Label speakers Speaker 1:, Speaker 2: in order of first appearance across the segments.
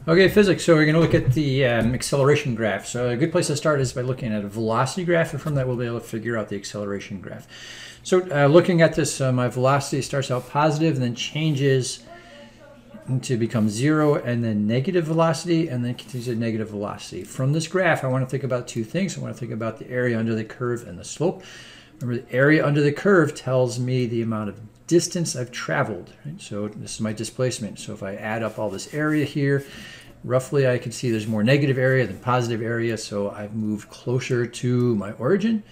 Speaker 1: Okay, physics. So we're going to look at the acceleration graph. So a good place to start is by looking at a velocity graph, and from that we'll be able to figure out the acceleration graph. So looking at this, my velocity starts out positive and then changes to become 0, and then negative velocity, and then continues at negative velocity. From this graph, I want to think about two things. I want to think about the area under the curve and the slope. Remember, the area under the curve tells me the amount of distance I've traveled. Right? So this is my displacement. So if I add up all this area here, roughly I can see there's more negative area than positive area. So I've moved closer to my origin.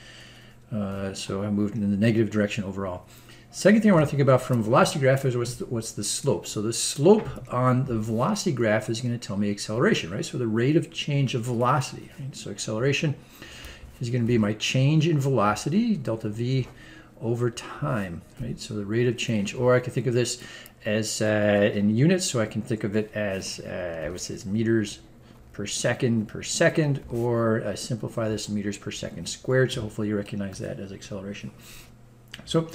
Speaker 1: So I moved in the negative direction overall. Second thing I want to think about from velocity graph is what's the slope. So the slope on the velocity graph is going to tell me acceleration, right? So the rate of change of velocity. Right? So acceleration is going to be my change in velocity, delta v, over time, right? So the rate of change. Or I can think of this as in units, so I can think of it as what says meters per second, or I simplify this meters per second squared. So hopefully you recognize that as acceleration. So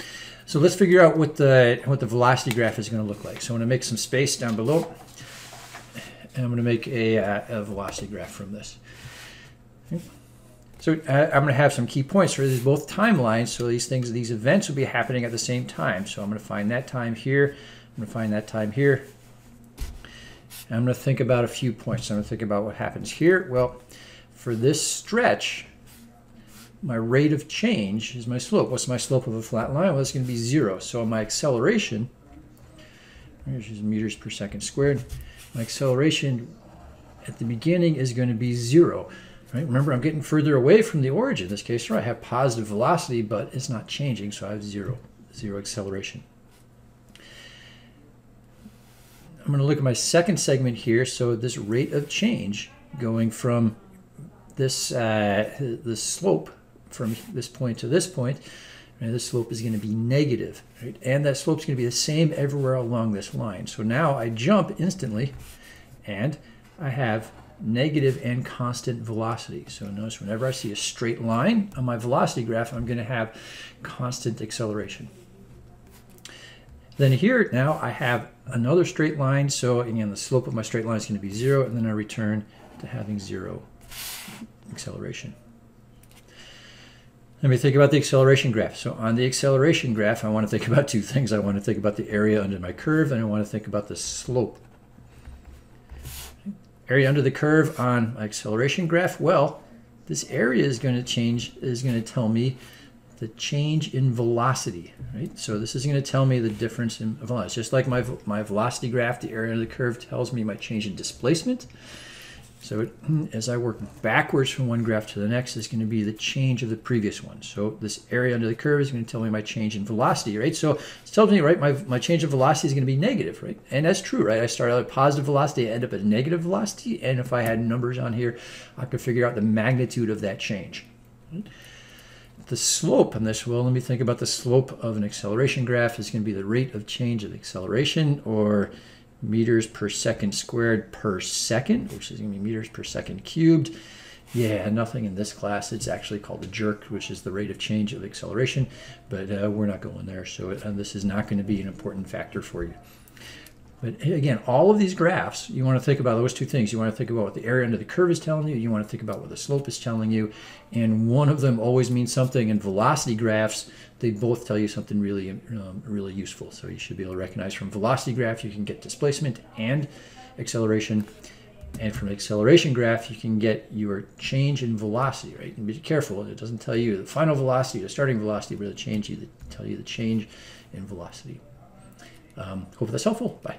Speaker 1: let's figure out what the velocity graph is going to look like. So I'm going to make some space down below, and I'm going to make a velocity graph from this. Okay. So I'm going to have some key points for these both timelines. So these events will be happening at the same time. So I'm going to find that time here. I'm going to find that time here. And I'm going to think about a few points. I'm going to think about what happens here. Well, for this stretch, my rate of change is my slope. What's my slope of a flat line? Well, it's going to be 0. So my acceleration, which is meters per second squared, my acceleration at the beginning is going to be 0. Right? Remember, I'm getting further away from the origin. In this case, right, I have positive velocity, but it's not changing, so I have zero acceleration. I'm going to look at my second segment here. So this rate of change going from this the slope from this point to this point, and this slope is going to be negative, right? And that slope is going to be the same everywhere along this line. So now I jump instantly, and I have negative and constant velocity. So notice whenever I see a straight line on my velocity graph, I'm going to have constant acceleration. Then here now I have another straight line. So again, the slope of my straight line is going to be 0, and then I return to having 0 acceleration. Let me think about the acceleration graph. So on the acceleration graph, I want to think about two things. I want to think about the area under my curve, and I want to think about the slope. Area under the curve on my acceleration graph, well, this area is going to change, is going to tell me the change in velocity, right? So this is going to tell me the difference in velocity. Just like my velocity graph, the area under the curve tells me my change in displacement. So as I work backwards from one graph to the next, is going to be the change of the previous one. So this area under the curve is going to tell me my change in velocity, right? So it tells me, right, my change in velocity is going to be negative, right? And that's true, right? I start out at positive velocity, I end up at negative velocity, and if I had numbers on here, I could figure out the magnitude of that change. The slope on this, well, let me think about the slope of an acceleration graph is going to be the rate of change of acceleration, or meters per second squared per second, which is going to be meters per second cubed. Yeah, nothing in this class. It's actually called the jerk, which is the rate of change of acceleration, but we're not going there. So this is not going to be an important factor for you. But again, all of these graphs, you want to think about those two things. You want to think about what the area under the curve is telling you. You want to think about what the slope is telling you. And one of them always means something. In velocity graphs, they both tell you something really, really useful. So you should be able to recognize from velocity graph, you can get displacement and acceleration. And from acceleration graph, you can get your change in velocity, right? And be careful, it doesn't tell you the final velocity, the starting velocity, but it'll tell you the change in velocity. Hope that's helpful. Bye.